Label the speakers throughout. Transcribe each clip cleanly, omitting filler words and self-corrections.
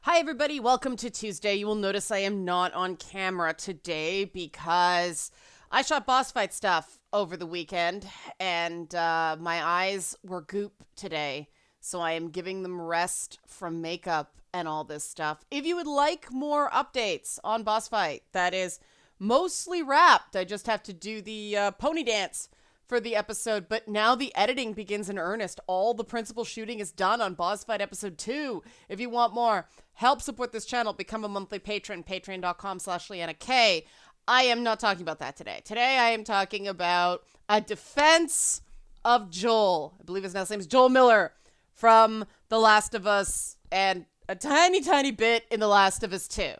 Speaker 1: Hi, everybody. Welcome to Tuesday. You will notice I am not on camera today because I shot boss fight stuff over the weekend and my eyes were goop today. So I am giving them rest from makeup and all this stuff. If you would like more updates on boss fight, that is mostly wrapped. I just have to do the pony dance for the episode, but now the editing begins in earnest. All the principal shooting is done on Boss Fight Episode 2. If you want more, help support this channel, become a monthly patron, patreon.com/LeannaK. I am not talking about that today. Today I am talking about a defense of Joel. I believe his last name is Joel Miller from The Last of Us and a tiny, tiny bit in The Last of Us 2.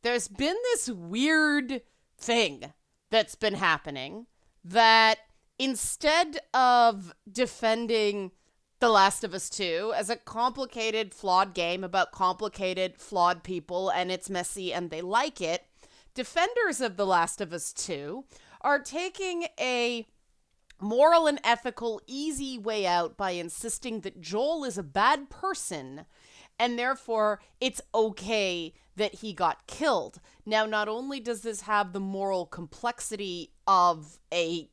Speaker 1: There's been this weird thing that's been happening that instead of defending The Last of Us 2 as a complicated, flawed game about complicated, flawed people and it's messy and they like it, defenders of The Last of Us 2 are taking a moral and ethical, easy way out by insisting that Joel is a bad person and therefore it's okay that he got killed. Now, not only does this have the moral complexity of a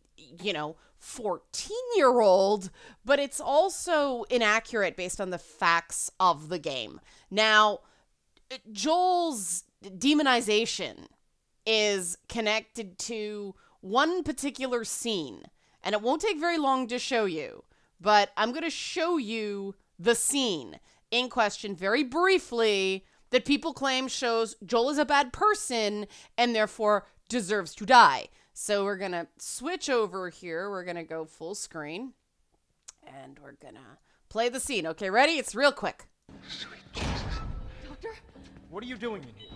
Speaker 1: 14-year-old, but it's also inaccurate based on the facts of the game. Now, Joel's demonization is connected to one particular scene, and it won't take very long to show you, but I'm going to show you the scene in question very briefly that people claim shows Joel is a bad person and therefore deserves to die. So we're going to switch over here. We're going to go full screen. And we're going to play the scene. Okay, ready? It's real quick.
Speaker 2: Sweet Jesus.
Speaker 3: Doctor?
Speaker 2: What are you doing in here?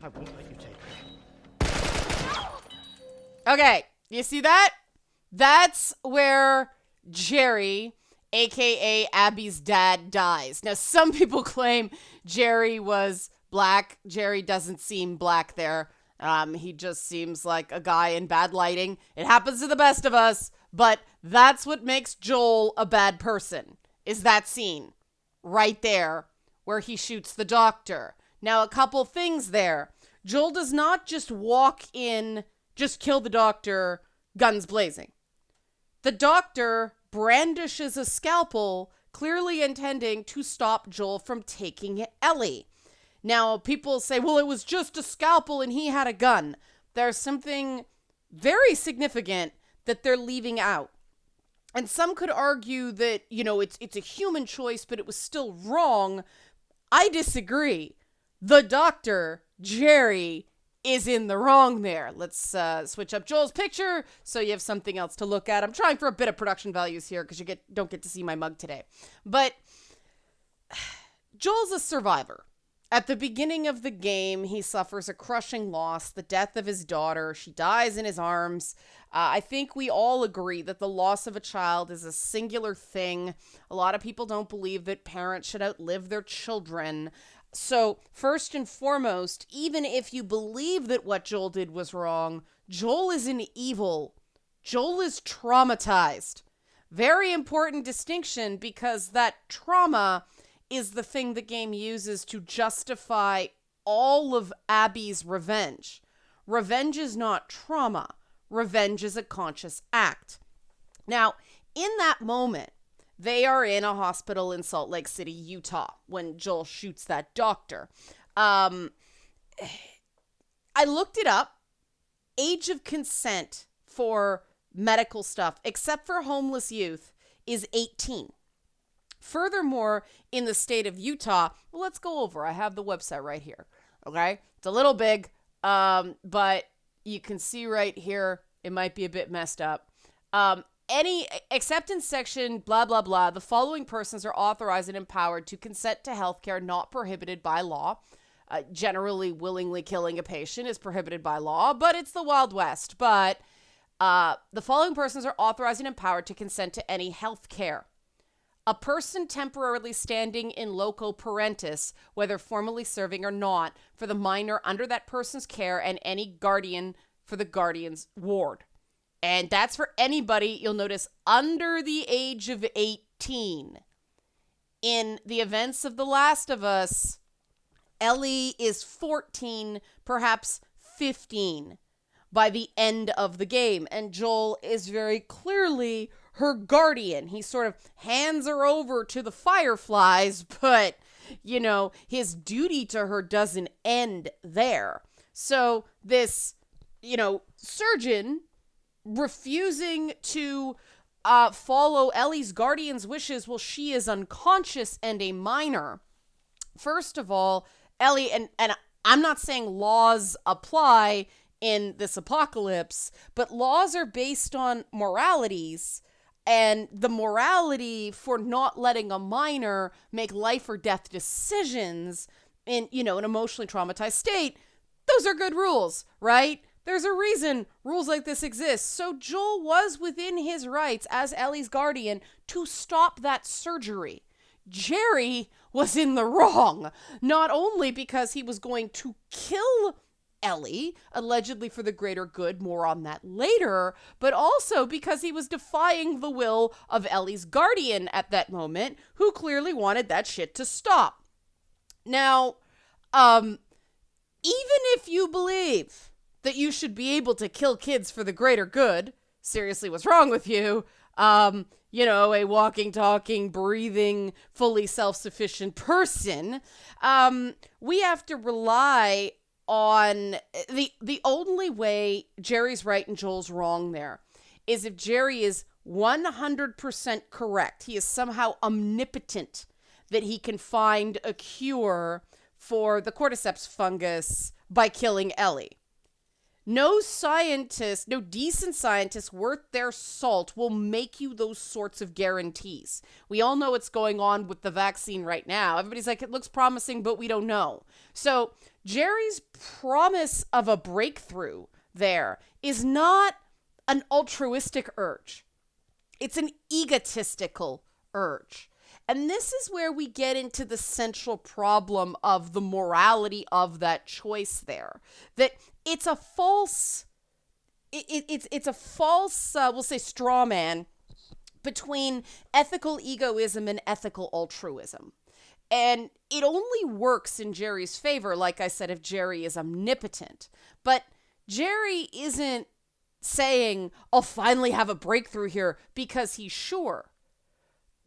Speaker 2: I won't let you take her.
Speaker 1: Okay, you see that? That's where Jerry, a.k.a. Abby's dad, dies. Now, some people claim Jerry was black. Jerry doesn't seem black there. He just seems like a guy in bad lighting. It happens to the best of us, but that's what makes Joel a bad person, is that scene right there where he shoots the doctor. Now, a couple things there. Joel does not just walk in, just kill the doctor, guns blazing. The doctor brandishes a scalpel, clearly intending to stop Joel from taking Ellie. Now, people say, well, it was just a scalpel and he had a gun. There's something very significant that they're leaving out. And some could argue that, it's a human choice, but it was still wrong. I disagree. The doctor, Jerry, is in the wrong there. Let's switch up Joel's picture so you have something else to look at. I'm trying for a bit of production values here because you don't get to see my mug today. But Joel's a survivor. At the beginning of the game, he suffers a crushing loss, the death of his daughter. She dies in his arms. I think we all agree that the loss of a child is a singular thing. A lot of people don't believe that parents should outlive their children. So, first and foremost, even if you believe that what Joel did was wrong, Joel isn't evil. Joel is traumatized. Very important distinction because that trauma is the thing the game uses to justify all of Abby's revenge. Revenge is not trauma. Revenge is a conscious act. Now, in that moment, they are in a hospital in Salt Lake City, Utah, when Joel shoots that doctor. I looked it up. Age of consent for medical stuff, except for homeless youth, is 18. Furthermore, in the state of Utah, well, let's go over. I have the website right here. Okay. It's a little big, but you can see right here, it might be a bit messed up. Any acceptance section, blah, blah, blah. The following persons are authorized and empowered to consent to healthcare not prohibited by law. Generally, willingly killing a patient is prohibited by law, but it's the Wild West. But the following persons are authorized and empowered to consent to any healthcare. A person temporarily standing in loco parentis, whether formally serving or not, for the minor under that person's care and any guardian for the guardian's ward. And that's for anybody, you'll notice, under the age of 18. In the events of The Last of Us, Ellie is 14, perhaps 15 by the end of the game. And Joel is very clearly her guardian. He sort of hands her over to the Fireflies, but, his duty to her doesn't end there. So this, surgeon refusing to follow Ellie's guardian's wishes while she is unconscious and a minor. First of all, Ellie, and I'm not saying laws apply in this apocalypse, but laws are based on moralities, and the morality for not letting a minor make life or death decisions in, an emotionally traumatized state, those are good rules, right? There's a reason rules like this exist. So Joel was within his rights as Ellie's guardian to stop that surgery. Jerry was in the wrong, not only because he was going to kill Ellie, allegedly for the greater good, more on that later, but also because he was defying the will of Ellie's guardian at that moment, who clearly wanted that shit to stop. Now, even if you believe that you should be able to kill kids for the greater good, seriously, what's wrong with you? A walking, talking, breathing, fully self-sufficient person, we have to rely on the only way Jerry's right and Joel's wrong there is if Jerry is 100% correct. He is somehow omnipotent that he can find a cure for the cordyceps fungus by killing Ellie. No scientist, no decent scientist worth their salt will make you those sorts of guarantees. We all know what's going on with the vaccine right now. Everybody's like, it looks promising, but we don't know. So Jerry's promise of a breakthrough there is not an altruistic urge. It's an egotistical urge. And this is where we get into the central problem of the morality of that choice there. That it's a false, it's a false, we'll say straw man between ethical egoism and ethical altruism. And it only works in Jerry's favor, like I said, if Jerry is omnipotent. But Jerry isn't saying, I'll finally have a breakthrough here because he's sure.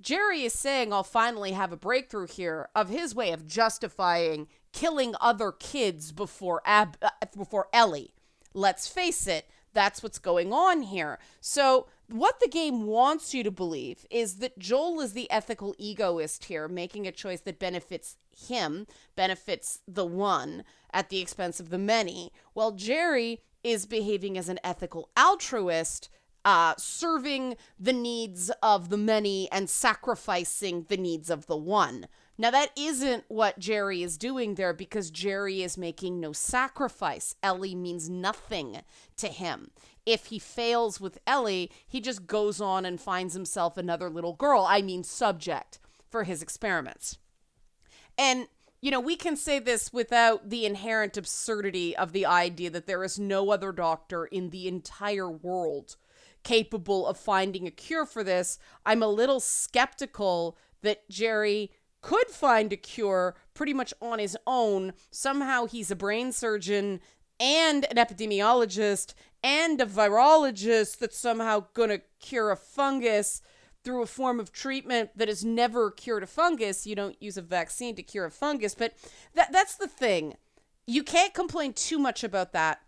Speaker 1: Jerry is saying, I'll finally have a breakthrough here of his way of justifying killing other kids before Ellie. Let's face it, that's what's going on here. So what the game wants you to believe is that Joel is the ethical egoist here, making a choice that benefits him, benefits the one at the expense of the many, while Jerry is behaving as an ethical altruist, serving the needs of the many and sacrificing the needs of the one. Now, that isn't what Jerry is doing there because Jerry is making no sacrifice. Ellie means nothing to him. If he fails with Ellie, he just goes on and finds himself another little girl, subject for his experiments. And, we can say this without the inherent absurdity of the idea that there is no other doctor in the entire world capable of finding a cure for this. I'm a little skeptical that Jerry could find a cure pretty much on his own. Somehow he's a brain surgeon and an epidemiologist and a virologist that's somehow going to cure a fungus through a form of treatment that has never cured a fungus. You don't use a vaccine to cure a fungus, but that's the thing. You can't complain too much about that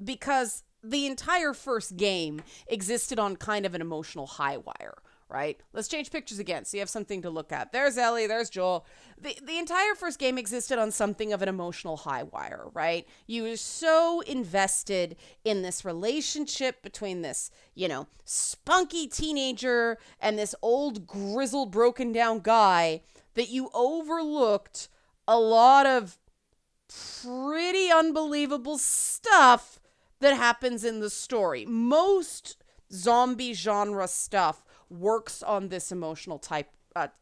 Speaker 1: because the entire first game existed on kind of an emotional high wire, right? Let's change pictures again so you have something to look at. There's Ellie, there's Joel. The entire first game existed on something of an emotional high wire, right? You were so invested in this relationship between this, spunky teenager and this old, grizzled, broken down guy that you overlooked a lot of pretty unbelievable stuff that happens in the story. Most zombie genre stuff works on this emotional type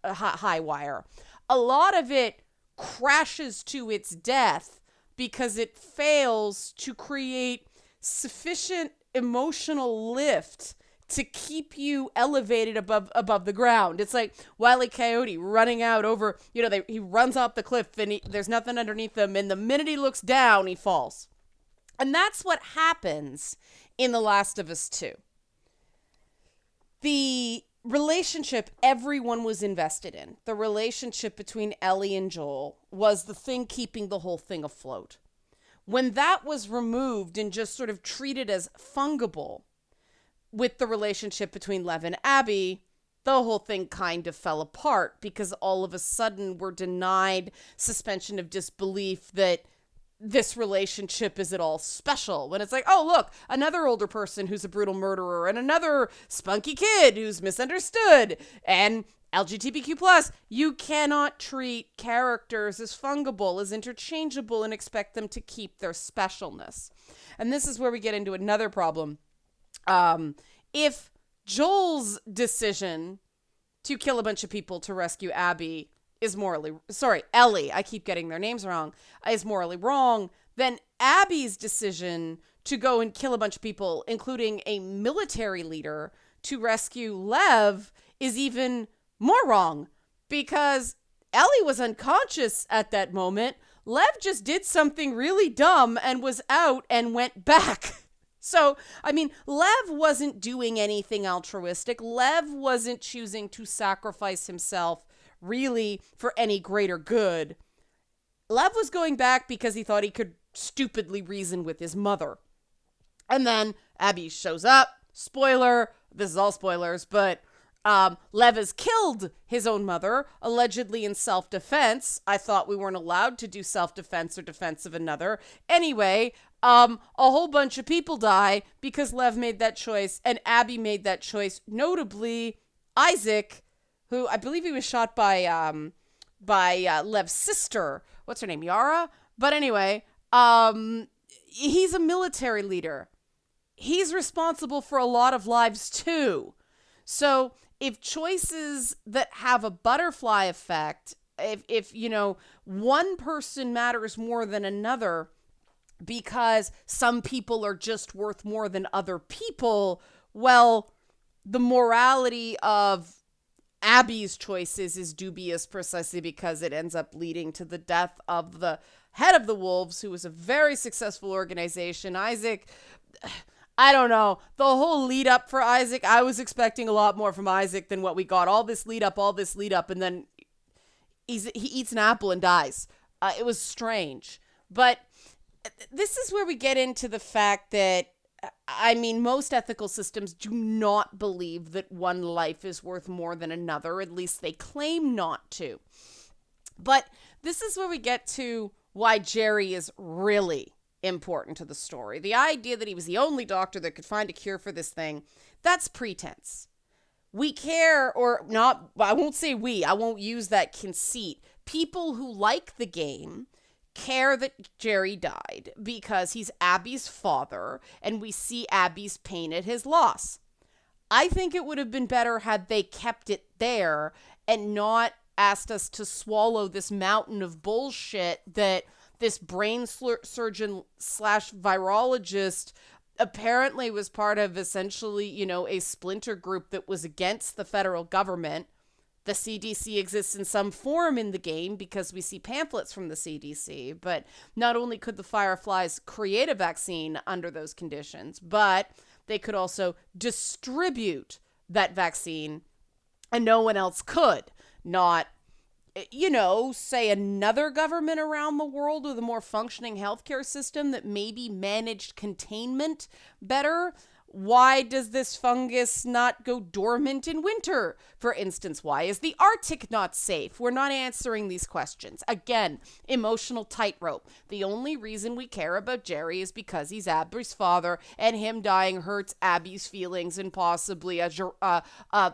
Speaker 1: high wire. A lot of it crashes to its death because it fails to create sufficient emotional lift to keep you elevated above the ground. It's like Wile E. Coyote running out over, he runs off the cliff and there's nothing underneath him, and the minute he looks down, he falls. And that's what happens in The Last of Us 2. The relationship everyone was invested in, the relationship between Ellie and Joel, was the thing keeping the whole thing afloat. When that was removed and just sort of treated as fungible with the relationship between Lev and Abby, the whole thing kind of fell apart, because all of a sudden we're denied suspension of disbelief that this relationship is at all special, when it's like, oh, look, another older person who's a brutal murderer, and another spunky kid who's misunderstood, and LGBTQ+. You cannot treat characters as fungible, as interchangeable, and expect them to keep their specialness. And this is where we get into another problem. If Joel's decision to kill a bunch of people to rescue Abby is Ellie, I keep getting their names wrong, is morally wrong, then Abby's decision to go and kill a bunch of people, including a military leader, to rescue Lev is even more wrong, because Ellie was unconscious at that moment. Lev just did something really dumb and was out and went back. So, Lev wasn't doing anything altruistic. Lev wasn't choosing to sacrifice himself really for any greater good. Lev was going back because he thought he could stupidly reason with his mother. And then Abby shows up. Spoiler, this is all spoilers, but Lev has killed his own mother, allegedly in self-defense. I thought we weren't allowed to do self-defense or defense of another. Anyway, a whole bunch of people die because Lev made that choice and Abby made that choice. Notably, Isaac, who I believe he was shot by Lev's sister. What's her name? Yara? But anyway, he's a military leader. He's responsible for a lot of lives too. So if choices that have a butterfly effect, if one person matters more than another because some people are just worth more than other people, well, the morality of Abby's choices is dubious precisely because it ends up leading to the death of the head of the Wolves, who was a very successful organization. Isaac, I don't know. The whole lead up for Isaac, I was expecting a lot more from Isaac than what we got. All this lead up, and then he eats an apple and dies. It was strange. But this is where we get into the fact that, most ethical systems do not believe that one life is worth more than another. At least they claim not to. But this is where we get to why Jerry is really important to the story. The idea that he was the only doctor that could find a cure for this thing, that's pretense. We care, or not, I won't say we, I won't use that conceit. People who like the game care that Jerry died because he's Abby's father and we see Abby's pain at his loss. I think it would have been better had they kept it there and not asked us to swallow this mountain of bullshit that this brain surgeon / virologist apparently was part of, essentially, a splinter group that was against the federal government. The CDC exists in some form in the game because we see pamphlets from the CDC, but not only could the Fireflies create a vaccine under those conditions, but they could also distribute that vaccine, and no one else could. Not, say another government around the world with a more functioning healthcare system that maybe managed containment better. Why does this fungus not go dormant in winter? For instance, why is the Arctic not safe? We're not answering these questions. Again, emotional tightrope. The only reason we care about Jerry is because he's Abby's father, and him dying hurts Abby's feelings and possibly a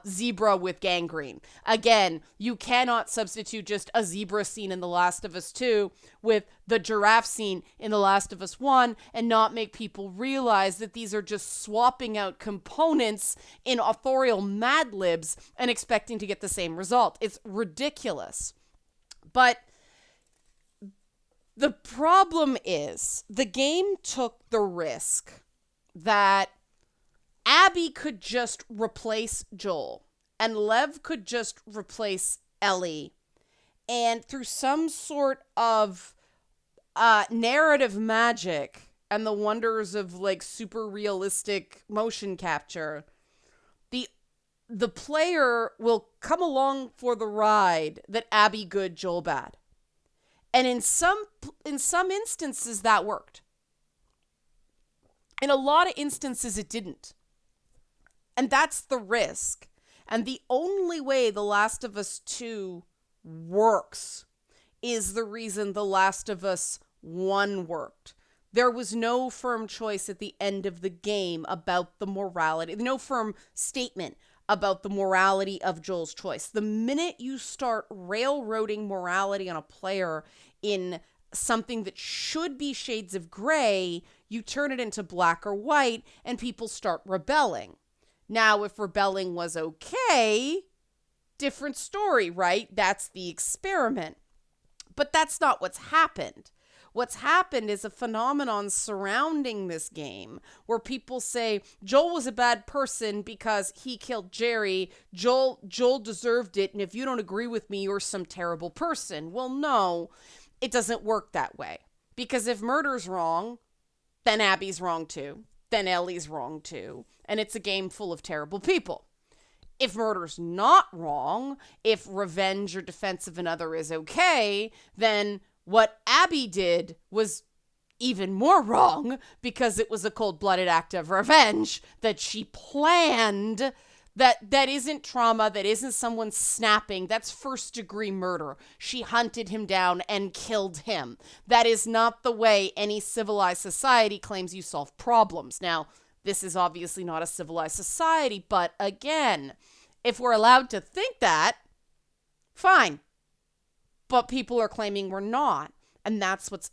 Speaker 1: zebra with gangrene. Again, you cannot substitute just a zebra scene in The Last of Us 2 with the giraffe scene in The Last of Us 1 and not make people realize that these are just swapping out components in authorial Mad Libs and expecting to get the same result. It's ridiculous. But the problem is the game took the risk that Abby could just replace Joel, and Lev could just replace Ellie. And through some sort of narrative magic and the wonders of like super realistic motion capture, the player will come along for the ride that Abby good, Joel bad. And in some instances that worked. In a lot of instances it didn't. And that's the risk. And the only way The Last of Us 2 works is the reason The Last of Us 1 worked. There was no firm choice at the end of the game about the morality, no firm statement about the morality of Joel's choice. The minute you start railroading morality on a player in something that should be shades of gray, you turn it into black or white and people start rebelling. Now, if rebelling was okay, different story, right? That's the experiment. But that's not what's happened. What's happened is a phenomenon surrounding this game where people say Joel was a bad person because he killed Jerry. Joel deserved it, and if you don't agree with me, you're some terrible person. Well, no, it doesn't work that way. Because if murder's wrong, then Abby's wrong too. Then Ellie's wrong too. And it's a game full of terrible people. If murder's not wrong, if revenge or defense of another is okay, then what Abby did was even more wrong because it was a cold-blooded act of revenge that she planned. That isn't trauma, that isn't someone snapping, that's first-degree murder. She hunted him down and killed him. That is not the way any civilized society claims you solve problems. Now, this is obviously not a civilized society, but again, if we're allowed to think that, fine. But people are claiming we're not, and that's what's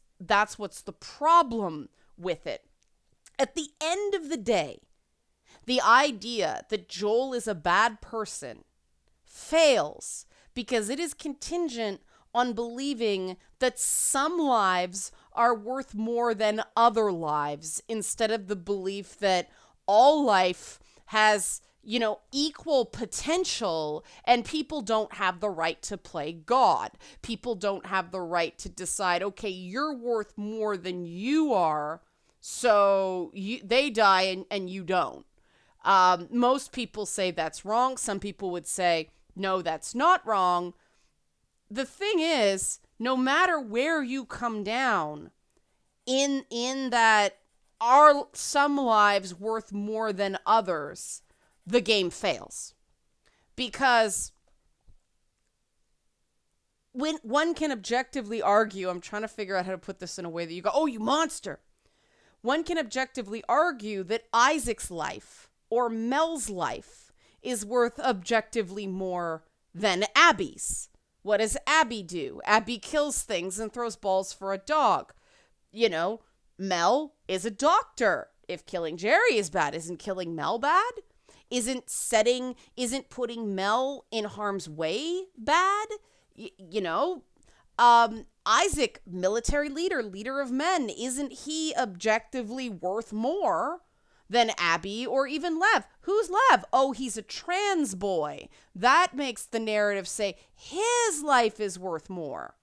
Speaker 1: the problem with it. At the end of the day, the idea that Joel is a bad person fails because it is contingent on believing that some lives are worth more than other lives instead of the belief that all life has, equal potential, and people don't have the right to play God. People don't have the right to decide, okay, you're worth more than you are, so they die and you don't. Most people say that's wrong. Some people would say, no, that's not wrong. The thing is, no matter where you come down in that are some lives worth more than others, the game fails. Because when one can objectively argue, I'm trying to figure out how to put this in a way that you go, oh, you monster. One can objectively argue that Isaac's life or Mel's life is worth objectively more than Abby's. What does Abby do? Abby kills things and throws balls for a dog. Mel is a doctor. If killing Jerry is bad, isn't killing Mel bad? Isn't putting Mel in harm's way bad? Isaac, military leader of men, isn't he objectively worth more than Abby or even Lev? Who's Lev? Oh, he's a trans boy. That makes the narrative say his life is worth more.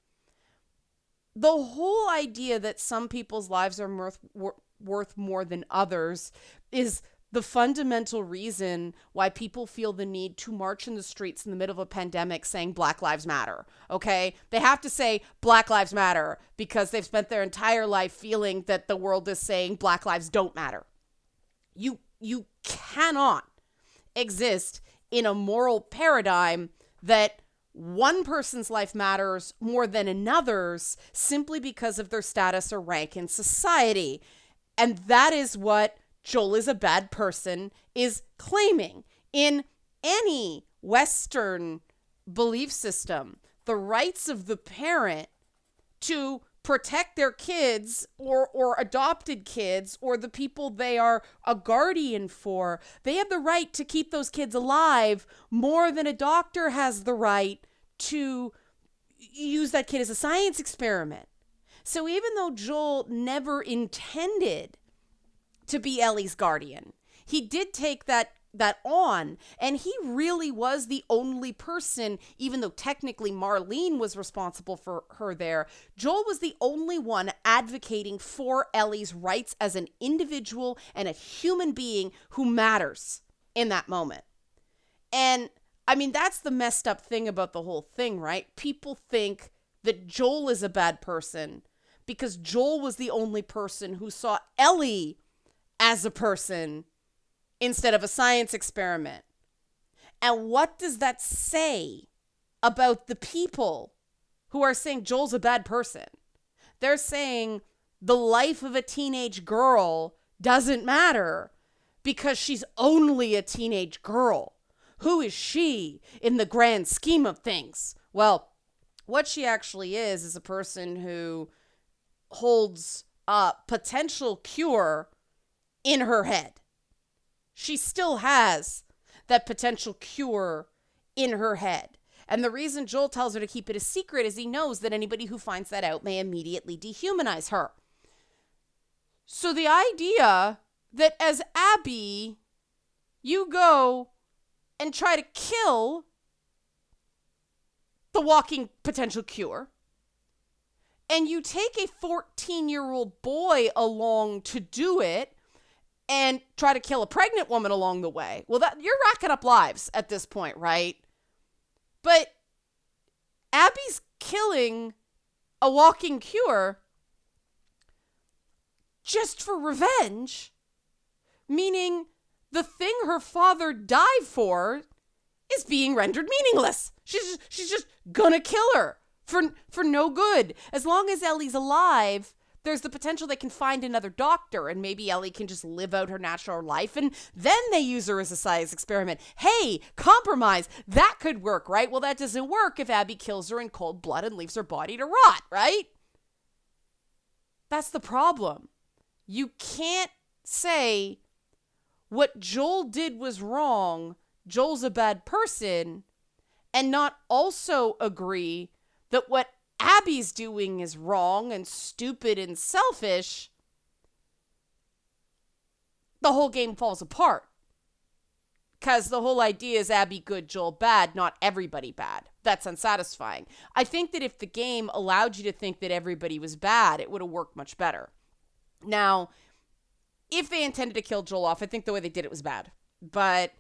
Speaker 1: The whole idea that some people's lives are worth more than others is the fundamental reason why people feel the need to march in the streets in the middle of a pandemic saying Black Lives Matter, okay? They have to say Black Lives Matter because they've spent their entire life feeling that the world is saying Black lives don't matter. You cannot exist in a moral paradigm that one person's life matters more than another's simply because of their status or rank in society. And that is what Joel is a bad person is claiming. In any Western belief system, the rights of the parent to protect their kids or adopted kids or the people they are a guardian for, they have the right to keep those kids alive more than a doctor has the right to use that kid as a science experiment. So even though Joel never intended to be Ellie's guardian, he did take that on, and he really was the only person, even though technically Marlene was responsible for her there. Joel was the only one advocating for Ellie's rights as an individual and a human being who matters in that moment. And I mean, that's the messed up thing about the whole thing, right? People think that Joel is a bad person because Joel was the only person who saw Ellie as a person instead of a science experiment. And what does that say about the people who are saying Joel's a bad person? They're saying the life of a teenage girl doesn't matter because she's only a teenage girl. Who is she in the grand scheme of things? Well, what she actually is a person who holds a potential cure in her head. She still has that potential cure in her head. And the reason Joel tells her to keep it a secret is he knows that anybody who finds that out may immediately dehumanize her. So the idea that as Abby, you go and try to kill the walking potential cure, and you take a 14-year-old boy along to do it, and try to kill a pregnant woman along the way. Well, that you're racking up lives at this point, right? But Abby's killing a walking cure just for revenge, meaning the thing her father died for is being rendered meaningless. She's just gonna kill her for no good. As long as Ellie's alive, there's the potential they can find another doctor, and maybe Ellie can just live out her natural life, and then they use her as a science experiment. Hey, compromise. That could work, right? Well, that doesn't work if Abby kills her in cold blood and leaves her body to rot, right? That's the problem. You can't say what Joel did was wrong, Joel's a bad person, and not also agree that what Abby's doing is wrong and stupid and selfish. The whole game falls apart. Because the whole idea is Abby good, Joel bad, not everybody bad. That's unsatisfying. I think that if the game allowed you to think that everybody was bad, it would have worked much better. Now, if they intended to kill Joel off, I think the way they did it was bad. But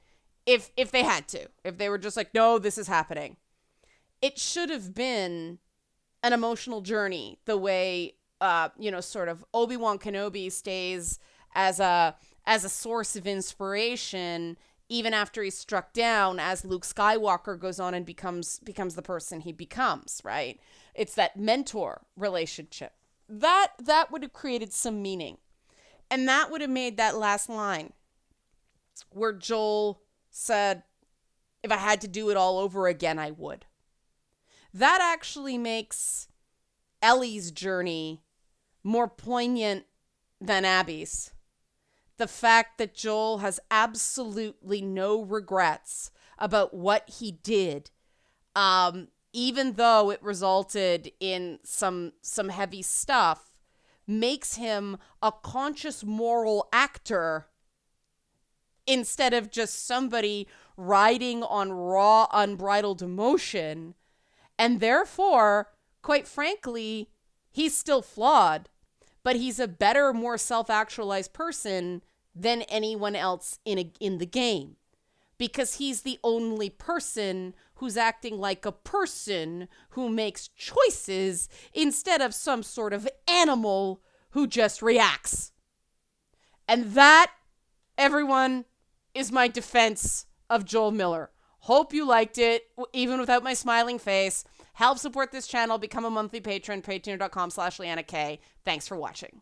Speaker 1: if they had to, if they were just like, no, this is happening, it should have been an emotional journey, the way, sort of Obi-Wan Kenobi stays as a source of inspiration even after he's struck down, as Luke Skywalker goes on and becomes the person he becomes, right? It's that mentor relationship. That would have created some meaning. And that would have made that last line where Joel said, if I had to do it all over again, I would. That actually makes Ellie's journey more poignant than Abby's. The fact that Joel has absolutely no regrets about what he did, even though it resulted in some heavy stuff, makes him a conscious moral actor instead of just somebody riding on raw, unbridled emotion. And therefore, quite frankly, he's still flawed, but he's a better, more self-actualized person than anyone else in the game, because he's the only person who's acting like a person who makes choices instead of some sort of animal who just reacts. And that, everyone, is my defense of Joel Miller. Hope you liked it, even without my smiling face. Help support this channel. Become a monthly patron, patreon.com/LeannaK. Thanks for watching.